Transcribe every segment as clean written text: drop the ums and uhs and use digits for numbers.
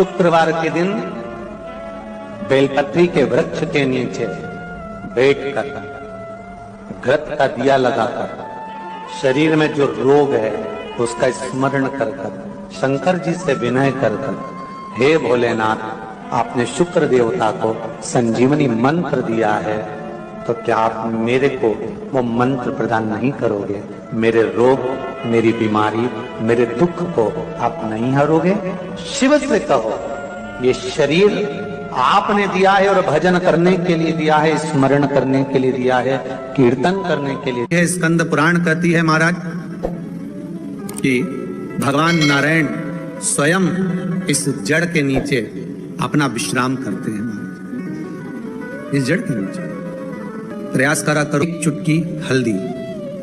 शुक्रवार के दिन बेलपत्री के वृक्ष के नीचे बैठकर घृत का दिया लगाकर शरीर में जो रोग है उसका स्मरण कर शंकर जी से विनय कर हे भोलेनाथ, आपने शुक्र देवता को संजीवनी मंत्र दिया है, तो क्या आप मेरे को वो मंत्र प्रदान नहीं करोगे? मेरे रोग, मेरी बीमारी, मेरे दुख को आप नहीं हरोगे? शिव से कहो, ये शरीर आपने दिया है और भजन करने के लिए दिया है, स्मरण करने के लिए दिया है, कीर्तन करने के लिए। यह स्कंद पुराण कहती है महाराज कि भगवान नारायण स्वयं इस जड़ के नीचे अपना विश्राम करते हैं। इस जड़ के नीचे प्रयास करा करो, एक चुटकी हल्दी,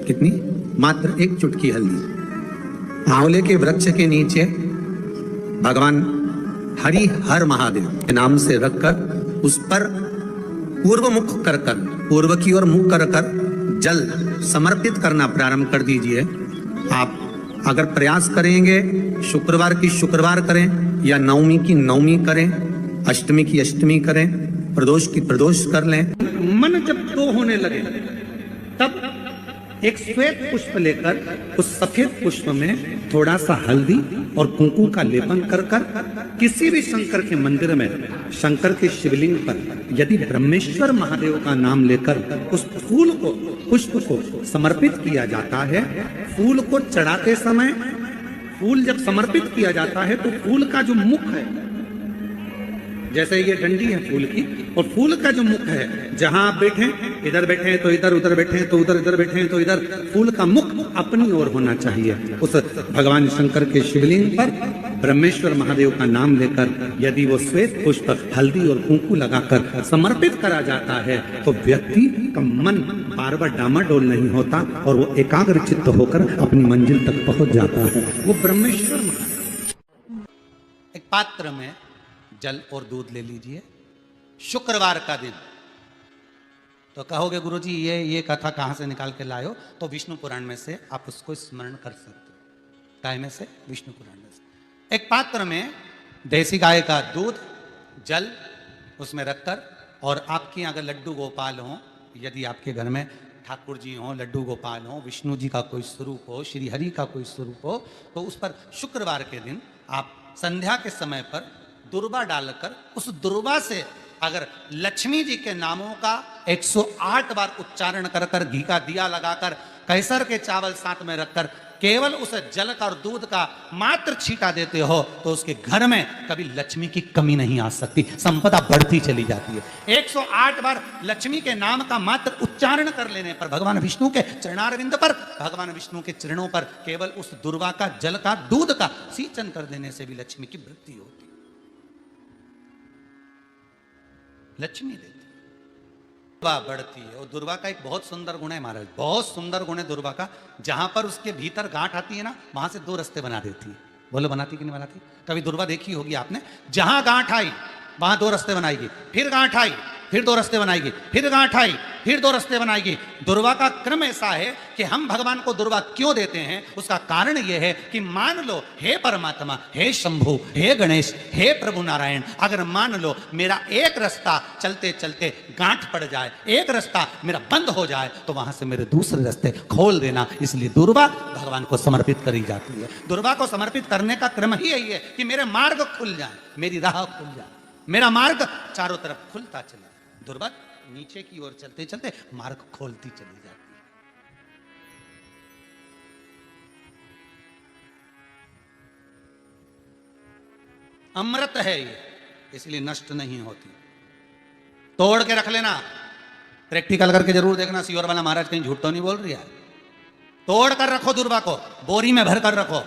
कितनी? मात्र एक चुटकी हल्दी आंवले के वृक्ष के नीचे भगवान हरि हर महादेव के नाम से रखकर उस पर पूर्व मुख कर पूर्व की ओर मुख कर जल समर्पित करना प्रारंभ कर दीजिए। आप अगर प्रयास करेंगे, शुक्रवार की शुक्रवार करें या नवमी की नवमी करें, अष्टमी की अष्टमी करें, प्रदोष की प्रदोष कर लें। मन जब दो होने लगे तब एक श्वेत पुष्प लेकर उस सफेद पुष्प में थोड़ा सा हल्दी और कुंकू का लेपन कर किसी भी शंकर के मंदिर में शंकर के शिवलिंग पर यदि ब्रह्मेश्वर महादेव का नाम लेकर उस फूल को, पुष्प को समर्पित किया जाता है, फूल को चढ़ाते समय, फूल जब समर्पित किया जाता है तो फूल का जो मुख है, जैसे ये डंडी है फूल की, और फूल का जो मुख है, जहां आप बैठे, इधर बैठे तो इधर, उधर बैठे तो उधर, इधर बैठे तो इधर, फूल का मुख अपनी ओर होना चाहिए। उस भगवान शंकर के शिवलिंग पर ब्रह्मेश्वर महादेव का नाम लेकर यदि वो श्वेत पुष्प हल्दी और कुंकू लगाकर समर्पित करा जाता है तो व्यक्ति का मन बार बार डामाडोल नहीं होता और वो एकाग्र चित्त होकर अपनी मंजिल तक पहुंच जाता है। वो ब्रह्मेश्वर महादेव। एक पात्र में जल और दूध ले लीजिए। शुक्रवार का दिन, तो कहोगे गुरुजी ये कथा कहां से निकाल के लाए हो? तो विष्णु पुराण में से आप उसको स्मरण कर सकते हो। काय में से? विष्णु पुराण में से। एक पात्र में देसी गाय का दूध, जल उसमें रखकर, और आपके अगर लड्डू गोपाल हो, यदि आपके घर में ठाकुर जी हो, लड्डू गोपाल हो, विष्णु जी का कोई स्वरूप हो, श्री हरि का कोई स्वरूप हो, तो उस पर शुक्रवार के दिन आप संध्या के समय पर दुर्वा डालकर उस दुर्वा से अगर लक्ष्मी जी के नामों का 108 बार उच्चारण कर घी का दिया लगाकर कैसर के चावल साथ में रखकर केवल उस जल का और दूध का मात्र छींटा देते हो तो उसके घर में कभी लक्ष्मी की कमी नहीं आ सकती, संपदा बढ़ती चली जाती है। 108 बार लक्ष्मी के नाम का मात्र उच्चारण कर लेने पर भगवान विष्णु के चरणारविंद पर, भगवान विष्णु के चरणों पर केवल उस दुर्वा का, जल का, दूध का सिंचन कर देने से भी लक्ष्मी की वृद्धि होती, लक्ष्मी देती, दुर्वा बढ़ती है। और दुर्वा का एक बहुत सुंदर गुण है महाराज, बहुत सुंदर गुण है दुर्वा का। जहां पर उसके भीतर गांठ आती है ना, वहां से 2 रास्ते बना देती है। बोलो बनाती कि नहीं बनाती? कभी दुर्वा देखी होगी आपने? जहां गांठ आई वहां 2 रास्ते बनाएगी, फिर गांठ आई फिर 2 रास्ते बनाएगी, फिर गांठ आई फिर 2 रास्ते बनाएगी। दुर्वा का क्रम ऐसा है कि हम भगवान को दुर्वा क्यों देते हैं, उसका कारण यह है कि मान लो हे परमात्मा, हे शंभु, हे गणेश, हे प्रभु नारायण, अगर मान लो मेरा एक रास्ता चलते चलते गांठ पड़ जाए, एक रास्ता मेरा बंद हो जाए, तो वहां से मेरे दूसरे रास्ते खोल देना। इसलिए दुर्वा भगवान को समर्पित करी जाती है। दुर्वा को समर्पित करने का क्रम ही यही है कि मेरे मार्ग खुल जाए, मेरी राह खुल जाए, मेरा मार्ग चारों तरफ खुलता चले। दुर्वा नीचे की ओर चलते चलते मार्ग खोलती चली जाती है। अमृत है ये, इसलिए नष्ट नहीं होती। तोड़ के रख लेना, प्रैक्टिकल करके जरूर देखना, सियोर वाला महाराज कहीं झूठ तो नहीं बोल रही है। तोड़ कर रखो दुर्वा को, बोरी में भर कर रखो।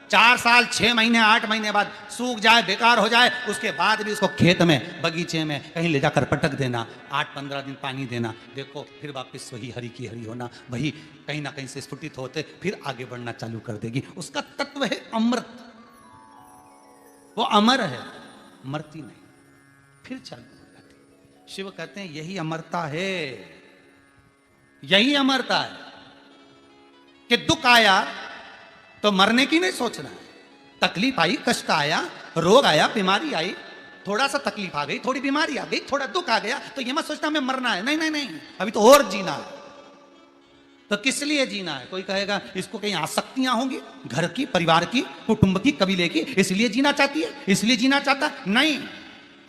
4 साल, 6 महीने, 8 महीने बाद सूख जाए, बेकार हो जाए, उसके बाद भी उसको खेत में, बगीचे में कहीं ले जाकर पटक देना, 8-15 दिन पानी देना, देखो फिर वापस वही हरी की हरी होना, वही कहीं ना कहीं से स्फुटित होते फिर आगे बढ़ना चालू कर देगी। उसका तत्व है अमृत, वो अमर है, मरती नहीं, फिर चालू हो जाती। शिव कहते हैं यही अमरता है, यही अमरता है कि दुख आया तो मरने की नहीं सोचना है, तकलीफ आई, कष्ट आया रोग आया, बीमारी आई, थोड़ा सा तकलीफ आ गई, थोड़ी बीमारी आ गई, थोड़ा दुख आ गया, तो ये मत सोचना हमें मरना है। नहीं नहीं नहीं, अभी तो और जीना है। तो किस लिए जीना है? कोई कहेगा इसको कहीं आसक्तियां होंगी, घर की, परिवार की, कुटुंब की, कबीले की, इसलिए जीना चाहती है, इसलिए जीना चाहता है। नहीं,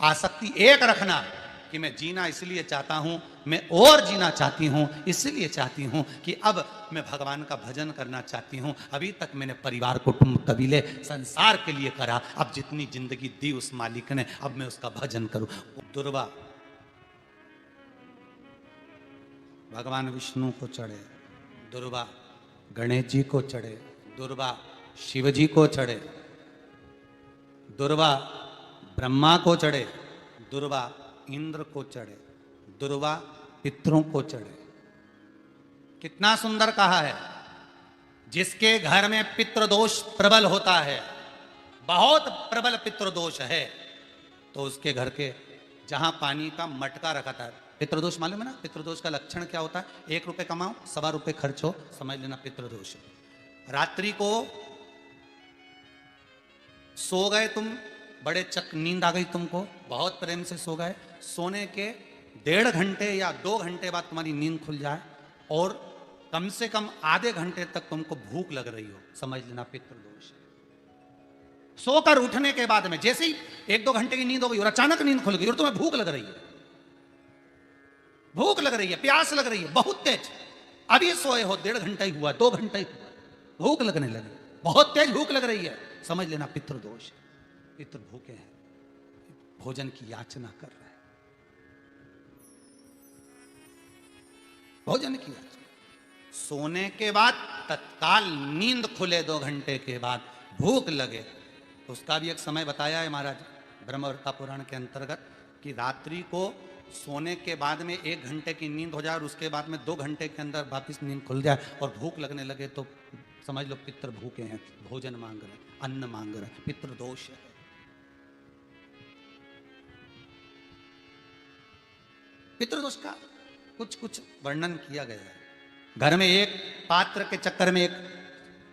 आसक्ति एक रखना कि मैं जीना इसलिए चाहता हूं, मैं और जीना चाहती हूं, इसलिए चाहती हूं कि अब मैं भगवान का भजन करना चाहती हूं। अभी तक मैंने परिवार, कुटुंब, कबीले, संसार के लिए करा, अब जितनी जिंदगी दी उस मालिक ने, अब मैं उसका भजन करूं। दुर्वा भगवान विष्णु को चढ़े, दुर्वा गणेश जी को चढ़े, दुर्वा शिव जी को चढ़े, दुर्वा ब्रह्मा को चढ़े, दुर्वा इंद्र को चढ़े, दुर्वा पितरों को चढ़े। कितना सुंदर कहा है। जिसके घर में पितृदोष प्रबल होता है, बहुत प्रबल पितृदोष है, तो उसके घर के जहां पानी का मटका रखा था, पितृदोष मालूम है ना? पितृदोष का लक्षण क्या होता है? 1 रुपए कमाओ, 1.25 रुपए खर्च हो, समझ लेना पितृदोष। रात्रि को सो गए तुम, बड़े चक नींद आ गई तुमको, बहुत प्रेम से सो गए, सोने के 1.5 घंटे या 2 घंटे बाद तुम्हारी नींद खुल जाए और कम से कम आधे घंटे तक तुमको भूख लग रही हो, समझ लेना पितृदोष है। सोकर उठने के बाद में जैसे ही 1-2 घंटे की नींद हो गई और अचानक नींद खुल गई और तुम्हें भूख लग रही है, भूख लग रही है, प्यास लग रही है बहुत तेज, अभी सोए हो, 1.5 घंटा ही हुआ, 2 घंटा ही हुआ, भूख लगने लगी, बहुत तेज भूख लग रही है, समझ लेना पितृदोष है। पितृ भूखे हैं, भोजन की याचना कर रहे हैं, भोजन की याचना। सोने के बाद तत्काल नींद खुले 2 घंटे के बाद भूख लगे, उसका भी एक समय बताया है महाराज ब्रह्मवर्ता पुराण के अंतर्गत कि रात्रि को सोने के बाद में 1 घंटे की नींद हो जाए और उसके बाद में 2 घंटे के अंदर वापिस नींद खुल जाए और भूख लगने लगे तो समझ लो पितृ भूखे हैं, भोजन मांग रहे, अन्न मांग रहे, पितृदोष है। पितृदोष का कुछ कुछ वर्णन किया गया है। घर में एक पात्र के चक्कर में, एक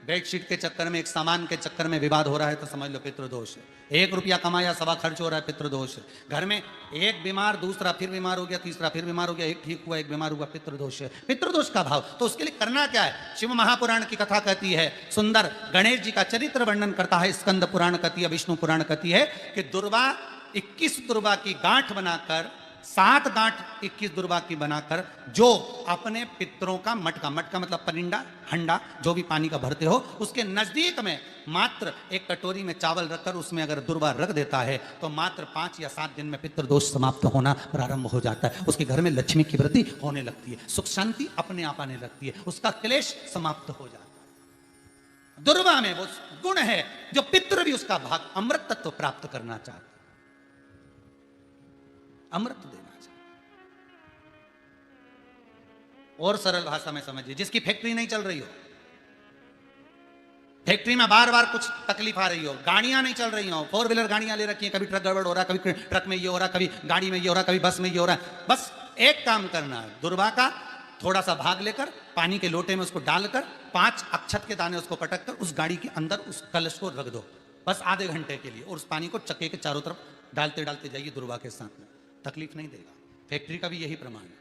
बेडशीट के चक्कर में, एक सामान के चक्कर में विवाद हो रहा है तो समझ लो पितृदोष है। 1 रुपया कमाया, 1.25 खर्च हो रहा है, पितृदोष है। घर में एक बीमार, दूसरा फिर बीमार हो गया, तीसरा फिर बीमार हो गया, एक ठीक हुआ, एक बीमार हुआ, पितृदोष है। पितृदोष का भाव, तो उसके लिए करना क्या है? शिव महापुराण की कथा कहती है, सुंदर गणेश जी का चरित्र वर्णन करता है, स्कंद पुराण कहती है, विष्णु पुराण कहती है कि दुर्वा 21 दुर्वा की गांठ बनाकर, 7 गांठ 21 दुर्वा की बनाकर, जो अपने पितरों का मटका, मटका मतलब परिंडा, हंडा, जो भी पानी का भरते हो, उसके नजदीक में मात्र एक कटोरी में चावल रखकर उसमें अगर दुर्वा रख देता है तो मात्र 5 या 7 दिन में पितृदोष समाप्त होना प्रारंभ हो जाता है। उसके घर में लक्ष्मी की वृद्धि होने लगती है, सुख शांति अपने आप आने लगती है, उसका क्लेश समाप्त हो जाता है। दुर्वा में वो गुण है जो पितृ भी उसका भाग अमृत तत्व प्राप्त करना चाहते, अमृत देना चाहिए। और सरल भाषा में समझिए, जिसकी फैक्ट्री नहीं चल रही हो, फैक्ट्री में बार बार कुछ तकलीफ आ रही हो, गाड़ियां नहीं चल रही हो, 4 व्हीलर गाड़ियां ले रखी हैं, कभी ट्रक गड़बड़ हो रहा है, कभी ट्रक में ये हो रहा है, कभी गाड़ी में ये हो रहा है, कभी बस में ये हो रहा है, बस एक काम करना है, दुर्वा का थोड़ा सा भाग लेकर पानी के लोटे में उसको डालकर 5 अक्षत के दाने उसको पटक कर उस गाड़ी के अंदर उस कलश को रख दो, बस आधे घंटे के लिए, और उस पानी को चक्के के चारों तरफ डालते डालते जाइए दुर्वा के साथ में, तकलीफ नहीं देगा। फैक्ट्री का भी यही प्रमाण है।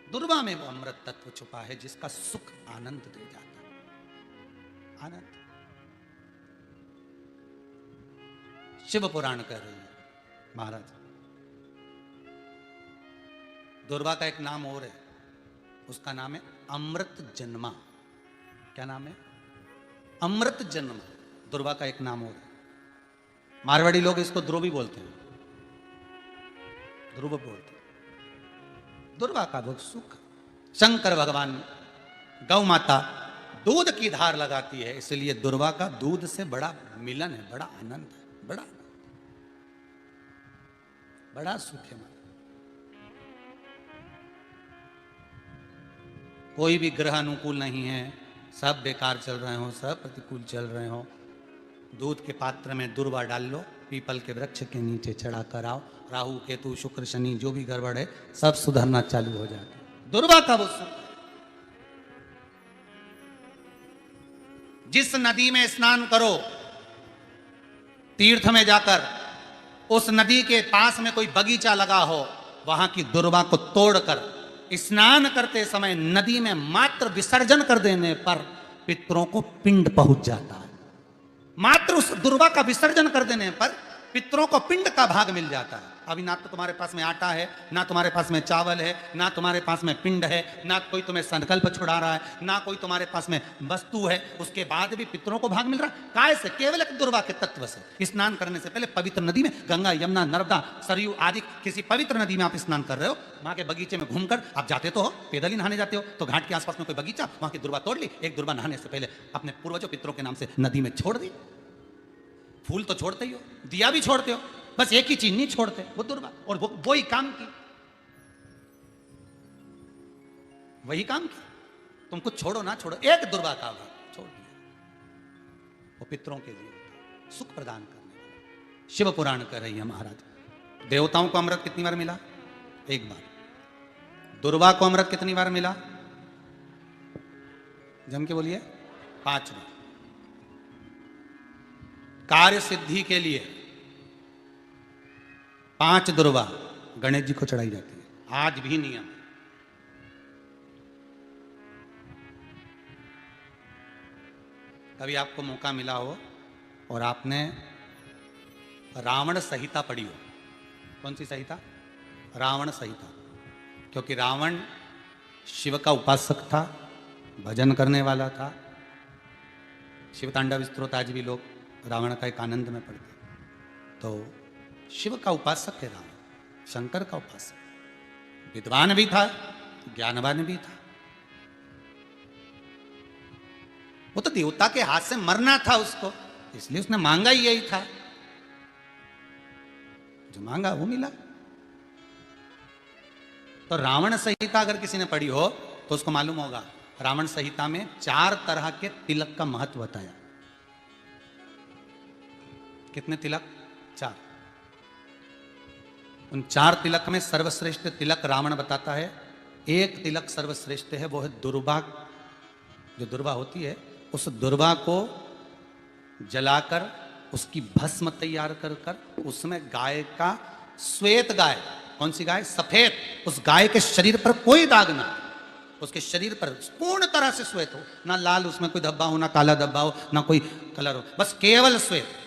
दुर्वा में वो अमृत तत्व छुपा है जिसका सुख आनंद दे जाता है, आनंद। शिव पुराण कह रही है महाराज, दुर्वा का एक नाम और है, उसका नाम है अमृत जन्मा। क्या नाम है? अमृत जन्मा। दुर्वा का एक नाम और है। मारवाड़ी लोग इसको ध्रुवी बोलते हैं, ध्रुव बोलते हैं। दुर्वा का वो सुख, शंकर भगवान गौ माता दूध की धार लगाती है, इसलिए दुर्वा का दूध से बड़ा मिलन है, बड़ा आनंद है, बड़ा बड़ा सुख है। कोई भी ग्रह अनुकूल नहीं है, सब बेकार चल रहे हो, सब प्रतिकूल चल रहे हो, दूध के पात्र में दुर्वा डाल लो, पीपल के वृक्ष के नीचे चढ़ा कर आओ, राहु केतु शुक्र शनि जो भी गड़बड़ है सब सुधरना चालू हो जाता है। दुर्वा का वो सुख, जिस नदी में स्नान करो, तीर्थ में जाकर उस नदी के पास में कोई बगीचा लगा हो, वहां की दुर्वा को तोड़कर स्नान करते समय नदी में मात्र विसर्जन कर देने पर पितरों को पिंड पहुंच जाता है। मात्र उस दुर्वा का विसर्जन कर देने पर पितरों को पिंड का भाग मिल जाता है। अभी ना तो तुम्हारे पास में आटा है, ना तुम्हारे पास में चावल है, ना तुम्हारे पास में पिंड है, ना कोई तुम्हें संकल्प छुड़ा रहा है, ना कोई तुम्हारे पास में वस्तु है, उसके बाद भी पितरों को भाग मिल रहा है। काय से? केवल एक दुर्वा के तत्व से। स्नान करने से पहले पवित्र नदी में, गंगा, यमुना, नर्मदा, सरयू आदि किसी पवित्र नदी में आप स्नान कर रहे हो, वहां के बगीचे में घूमकर आप जाते तो हो, पैदल ही नहाने जाते हो, तो घाट के आसपास में कोई बगीचा, वहां की दुर्वा तोड़ ली, एक दुर्वा नहाने से पहले अपने पूर्वजों पितरों के नाम से नदी में छोड़ दी। फूल तो छोड़ते ही हो, दिया भी छोड़ते हो, बस एक ही चीज नहीं छोड़ते, वो दुर्वा। और वो ही काम की, वही काम की। तुम कुछ छोड़ो ना छोड़ो, एक दुर्वा का भाग छोड़ दिया, वो पितरों के लिए सुख प्रदान करने वाला। शिव पुराण कर रही है महाराज। देवताओं को अमृत कितनी बार मिला? एक बार। दुर्वा को अमृत कितनी बार मिला? जम के बोलिए, 5 बार। कार्य सिद्धि के लिए 5 दुर्वा गणेश जी को चढ़ाई जाती है, आज भी नियम। कभी आपको मौका मिला हो और आपने रावण संहिता पढ़ी हो। कौन सी संहिता? रावण संहिता। क्योंकि रावण शिव का उपासक था, भजन करने वाला था। शिव तांडव स्तोत्र आज भी लोग रावण का एक आनंद में पढ़ते। तो शिव का उपासक है रावण, शंकर का उपासक। विद्वान भी था, ज्ञानवान भी था। वो तो देवता के हाथ से मरना था उसको, इसलिए उसने मांगा ही यही था। जो मांगा वो मिला। तो रावण संहिता अगर किसी ने पढ़ी हो तो उसको मालूम होगा, रावण संहिता में 4 तरह के तिलक का महत्व बताया। कितने तिलक? 4। उन 4 तिलक में सर्वश्रेष्ठ तिलक रावण बताता है। एक तिलक सर्वश्रेष्ठ है, वो है दुर्वा। जो दुर्वा होती है, उस दुर्वा को जलाकर उसकी भस्म तैयार कर कर उसमें गाय का, श्वेत गाय, कौन सी गाय? सफेद। उस गाय के शरीर पर कोई दाग ना, उसके शरीर पर पूर्ण तरह से श्वेत हो, ना लाल उसमें कोई धब्बा हो, ना काला धब्बा हो, ना कोई कलर हो, बस केवल श्वेत।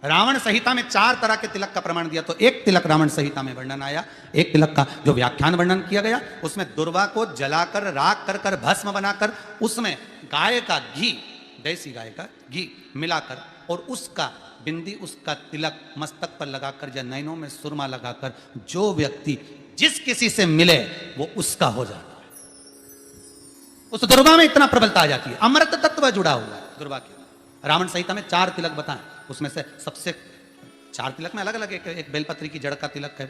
रावण संहिता में 4 तरह के तिलक का प्रमाण दिया। तो एक तिलक रावण संहिता में वर्णन आया, एक तिलक का जो व्याख्यान वर्णन किया गया, उसमें दुर्वा को जलाकर राख कर कर भस्म बनाकर उसमें गाय का घी, देसी गाय का घी मिलाकर और उसका बिंदी, उसका तिलक मस्तक पर लगाकर या नैनों में सुरमा लगाकर जो व्यक्ति जिस किसी से मिले वो उसका हो जाता है। उस दुर्वा में इतना प्रबलता आ जाती है, अमृत तत्व जुड़ा हुआ है दुर्वा के। रावण संहिता में 4 तिलक बताएं, उसमें से सबसे 4 तिलक में अलग अलग, एक बेलपत्री की जड़ का तिलक है,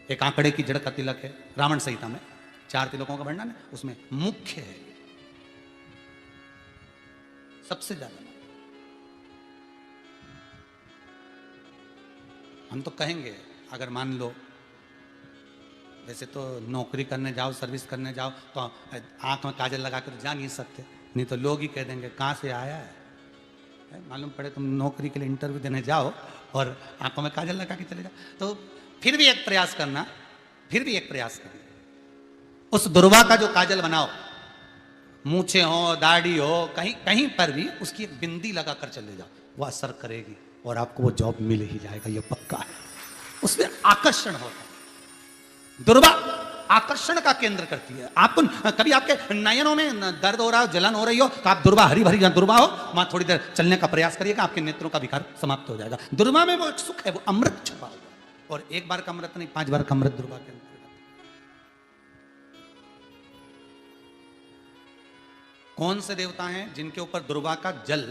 एक आंकड़े की जड़ का तिलक है। रावण संहिता में 4 तिलकों का वर्णन है, उसमें मुख्य है सबसे ज्यादा। हम तो कहेंगे, अगर मान लो वैसे तो नौकरी करने जाओ, सर्विस करने जाओ तो आंख में काजल लगा कर जा नहीं सकते, नहीं तो लोग ही कह देंगे कहाँ से आया है। मालूम पड़े तुम नौकरी के लिए इंटरव्यू देने जाओ और आंखों में काजल लगा के चले जाओ, तो फिर भी एक प्रयास करना, फिर भी एक प्रयास करना। उस दुर्वा का जो काजल बनाओ, मूछे हो, दाढ़ी हो, कहीं कहीं पर भी उसकी एक बिंदी लगा कर चले जाओ, वो असर करेगी और आपको वो जॉब मिल ही जाएगा, ये पक्का है। उसमें आकर्षण होता है। दुर्वा आकर्षण का केंद्र करती है। आपको कभी आपके नयनों में दर्द हो रहा हो, जलन हो रही हो, तो आप दुर्वा, हरी भरी दुर्वा हो, वहां थोड़ी देर चलने का प्रयास करिएगा, आपके नेत्रों का विकार समाप्त हो जाएगा। दुर्वा में वो एक सुख है, वो अमृत छुपा हुआ। और एक बार का अमृत नहीं, 5 बार का अमृत दुर्वा के अंदर। कौन से देवता हैं जिनके ऊपर दुर्वा का जल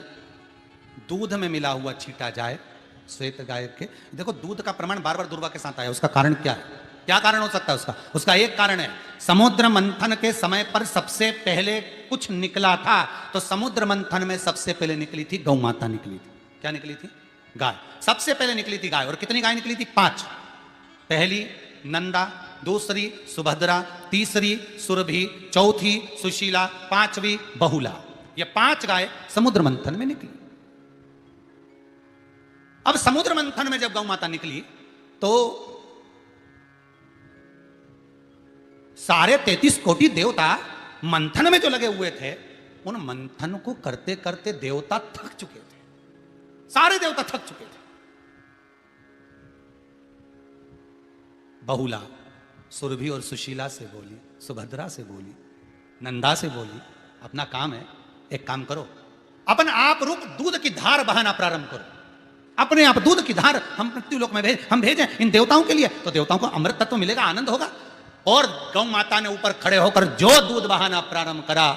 दूध में मिला हुआ छीटा जाए, श्वेत गाय के? देखो, दूध का प्रमाण बार बार दुर्वा के साथ आया, उसका कारण क्या है? क्या कारण हो सकता है उसका? उसका एक कारण है, समुद्र मंथन के समय पर सबसे पहले कुछ निकला था, तो समुद्र मंथन में सबसे पहले निकली थी गौ माता, निकली थी। क्या निकली थी? गाय। सबसे पहले निकली थी गाय। और कितनी गाय निकली थी? 5। पहली नंदा, दूसरी सुभद्रा, तीसरी सुरभि, चौथी सुशीला, पांचवी बहुला। ये 5 गाय समुद्र मंथन में निकली। अब समुद्र मंथन में जब गौ माता निकली तो सारे 33 कोटि देवता मंथन में जो लगे हुए थे, उन मंथन को करते करते देवता थक चुके थे। सारे देवता थक चुके थे। बहुला सुरभि और सुशीला से बोली, सुभद्रा से बोली, नंदा से बोली, अपना काम है, एक काम करो, अपन आप रूप दूध की धार बहाना प्रारंभ करो। अपने आप दूध की धार हम मृत्युलोक में हम भेजें इन देवताओं के लिए, तो देवताओं को अमृत तत्व मिलेगा, आनंद होगा। और गौ माता ने ऊपर खड़े होकर जो दूध बहाना प्रारंभ करा,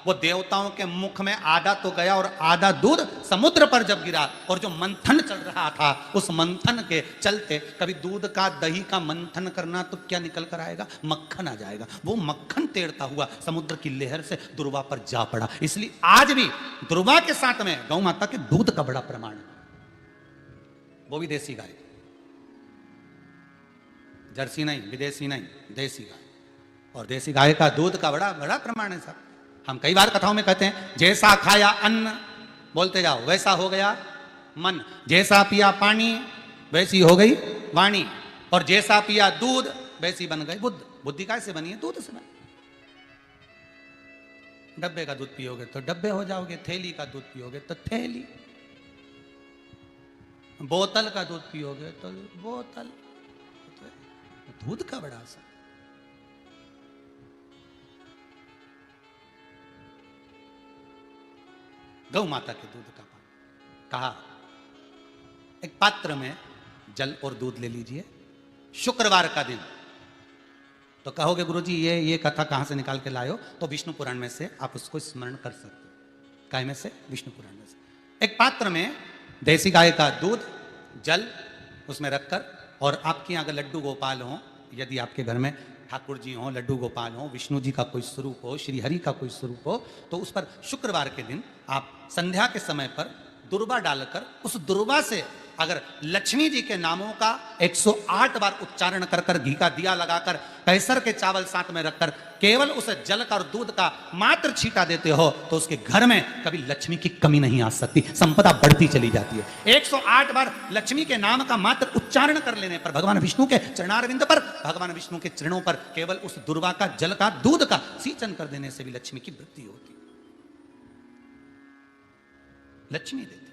वो देवताओं के मुख में आधा तो गया और आधा दूध समुद्र पर जब गिरा, और जो मंथन चल रहा था उस मंथन के चलते, कभी दूध का दही का मंथन करना तो क्या निकल कर आएगा, मक्खन आ जाएगा। वो मक्खन तैरता हुआ समुद्र की लहर से दुर्वा पर जा पड़ा। इसलिए आज भी दुर्वा के साथ में गौ माता के दूध का बड़ा प्रमाण है, वो भी देसी गाय, जर्सी नहीं, विदेशी नहीं, देसी गाय। और देसी गाय का दूध का बड़ा बड़ा प्रमाण है साहब। हम कई बार कथाओं में कहते हैं, जैसा खाया अन्न, बोलते जाओ, वैसा हो गया मन, जैसा पिया पानी वैसी हो गई वाणी, और जैसा पिया दूध वैसी बन गई बुद्ध। बुद्धि कैसे बनी है? दूध से बनी। डब्बे का दूध पियोगे तो डब्बे हो जाओगे, थैली का दूध पियोगे तो थैली, बोतल का दूध पियोगे तो बोतल। दूध का बड़ा असर। गौ माता के दूध का पान। कहा एक पात्र में जल और दूध ले लीजिए, शुक्रवार का दिन। तो कहोगे गुरुजी ये कथा कहां से निकाल के लाए हो? तो विष्णु पुराण में से आप उसको स्मरण कर सकते हो। काय में से? विष्णु पुराण में से। एक पात्र में देसी गाय का दूध, जल उसमें रखकर, और आपके यहाँ अगर लड्डू गोपाल हो, यदि आपके घर में ठाकुर जी हो, लड्डू गोपाल हो, विष्णु जी का कोई स्वरूप हो, श्री हरि का कोई स्वरूप हो, तो उस पर शुक्रवार के दिन आप संध्या के समय पर दुर्वा डालकर, उस दुर्वा से अगर लक्ष्मी जी के नामों का 108 बार उच्चारण कर कर, घी का दिया लगाकर, कैसर के चावल साथ में रखकर, केवल उस जल का और दूध का मात्र छींटा देते हो, तो उसके घर में कभी लक्ष्मी की कमी नहीं आ सकती, संपदा बढ़ती चली जाती है। 108 बार लक्ष्मी के नाम का मात्र उच्चारण कर लेने पर, भगवान विष्णु के चरणारविंद पर, भगवान विष्णु के चरणों पर केवल उस दुर्वा का, जल का, दूध का सिंचन कर देने से भी लक्ष्मी की वृद्धि होती, लक्ष्मी देती।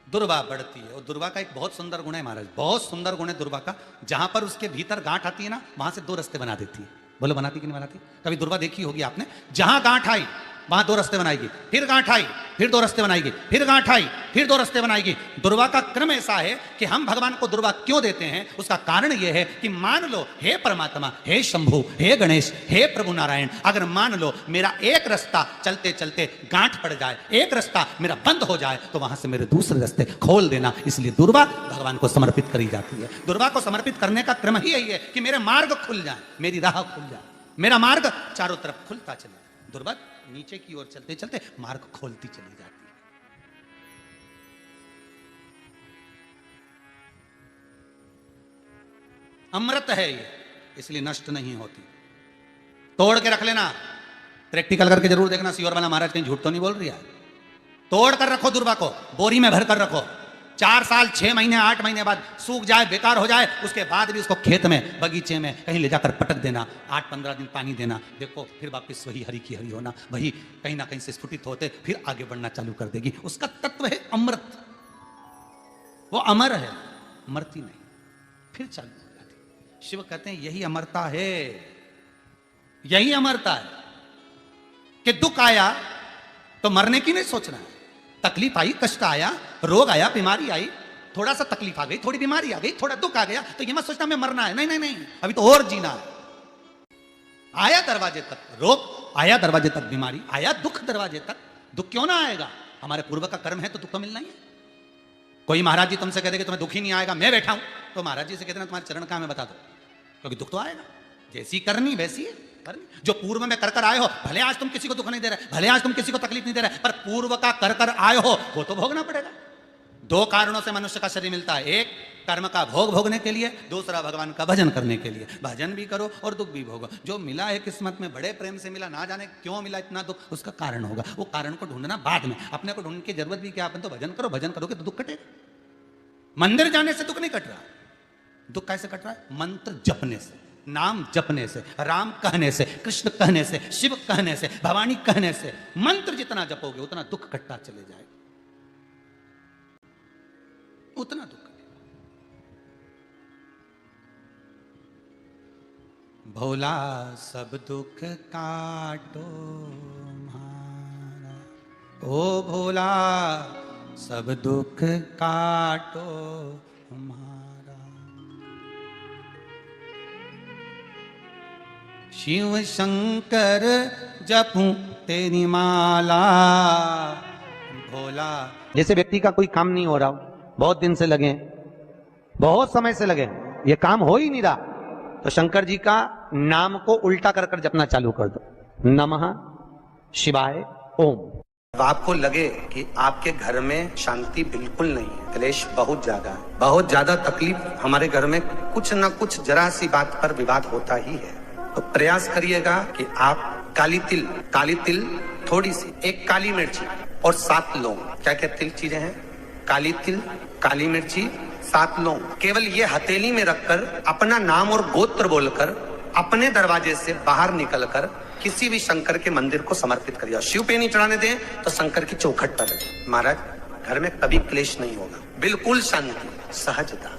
दुर्वा बढ़ती है, और दुर्वा का एक बहुत सुंदर गुण है महाराज, बहुत सुंदर गुण है दुर्वा का। जहां पर उसके भीतर गांठ आती है ना, वहां से 2 रास्ते बना देती है। बोलो बनाती कि नहीं बनाती? कभी दुर्वा देखी होगी आपने, जहां गांठ आई वहां 2 रास्ते बनाएगी, फिर गांठ आई फिर 2 रास्ते बनाएगी, फिर गांठ आई फिर 2 रास्ते बनाएगी। दुर्वा का क्रम ऐसा है कि हम भगवान को दुर्वा क्यों देते हैं, उसका कारण यह है कि मान लो हे परमात्मा, हे शंभु, हे गणेश, हे प्रभु नारायण, अगर मान लो मेरा एक रास्ता चलते चलते गांठ पड़ जाए, एक रास्ता मेरा बंद हो जाए, तो वहां से मेरे दूसरे रास्ते खोल देना। इसलिए दुर्वा भगवान को समर्पित करी जाती है। दुर्वा को समर्पित करने का क्रम ही यही है कि मेरे मार्ग खुल जाए, मेरी राह खुल जाए, मेरा मार्ग चारों तरफ खुलता चले। दुर्वा नीचे की ओर चलते चलते मार्ग खोलती चली जाती है। अमृत है ये, इसलिए नष्ट नहीं होती। तोड़ के रख लेना, प्रैक्टिकल करके जरूर देखना, सियोर वाला महाराज कहीं झूठ तो नहीं बोल रही है। तोड़ कर रखो दुर्वा को, बोरी में भर कर रखो, 4 साल 6 महीने 8 महीने बाद सूख जाए, बेकार हो जाए, उसके बाद भी उसको खेत में, बगीचे में कहीं ले जाकर पटक देना, 8-15 दिन पानी देना, देखो फिर वापस वही हरी की हरी होना, वही कहीं ना कहीं से स्फुटित होते फिर आगे बढ़ना चालू कर देगी। उसका तत्व है अमृत, वो अमर है, मरती नहीं, फिर चालू हो जाती। शिव कहते हैं यही अमरता है, यही अमरता है कि दुख आया तो मरने की नहीं सोचना है। तकलीफ आई, कष्ट आया, रोग आया, बीमारी आई, थोड़ा सा तकलीफ आ गई, थोड़ी बीमारी आ गई, थोड़ा दुख आ गया, तो ये मत सोचना मैं मरना है। नहीं नहीं नहीं, अभी तो और जीना है। आया दरवाजे तक रोग, आया दरवाजे तक बीमारी, आया दुख दरवाजे तक, दुख क्यों ना आएगा? हमारे पूर्व का कर्म है तो दुख तो मिलना ही है। कोई महाराज जी तुमसे कहते कि तुम्हें दुख ही नहीं आएगा, मैं बैठा हूं, तो महाराज जी से कहते ना तुम्हारे चरण कहां, मैं बता दो, क्योंकि दुख तो आएगा। जैसी करनी वैसी है करनी। जो पूर्व में कर कर आए हो, भले आज तुम किसी को दुख नहीं दे रहे, भले आज तुम किसी को तकलीफ नहीं दे रहे, पर पूर्व का कर कर आए हो वो तो भोगना पड़ेगा। दो कारणों से मनुष्य का शरीर मिलता है, एक कर्म का भोग भोगने के लिए, दूसरा भगवान का भजन करने के लिए। भजन भी करो और दुख भी भोगो। जो मिला है किस्मत में, बड़े प्रेम से मिला, ना जाने क्यों मिला इतना दुख, उसका कारण होगा। वो कारण को ढूंढना बाद में, अपने को ढूंढने की जरूरत भी क्या। अपन तो भजन करो, भजन करोगे तो दुख कटेगा। मंदिर जाने से दुख नहीं कट रहा। दुख कैसे कट रहा है? मंत्र जपने से, नाम जपने से, राम कहने से, कृष्ण कहने से, शिव कहने से, भवानी कहने से। मंत्र जितना जपोगे उतना दुख कटता चले जाएगा, उतना दुख। भोला सब दुख काटो हमारा, ओ भोला सब दुख काटो हमारा। शिव शंकर जपूं तेरी माला, भोला। जैसे व्यक्ति का कोई काम नहीं हो रहा, बहुत दिन से लगे, बहुत समय से लगे, ये काम हो ही नहीं रहा, तो शंकर जी का नाम को उल्टा कर कर जपना चालू कर दो। नमः शिवाय ओम। अब आपको लगे कि आपके घर में शांति बिल्कुल नहीं है, क्लेश बहुत ज्यादा है, बहुत ज्यादा तकलीफ, हमारे घर में कुछ न कुछ जरा सी बात पर विवाद होता ही है, तो प्रयास करिएगा कि आप काली तिल थोड़ी सी, एक काली मिर्ची और 7 लौंग। क्या क्या तिल चीजें हैं? काली तिल, काली मिर्ची, 7 लौंग। केवल ये हथेली में रखकर अपना नाम और गोत्र बोलकर अपने दरवाजे से बाहर निकलकर किसी भी शंकर के मंदिर को समर्पित करिए। शिव पे नहीं चढ़ाने दें तो शंकर की चौखट पर रखें। महाराज घर में कभी क्लेश नहीं होगा, बिल्कुल शांति, सहजता।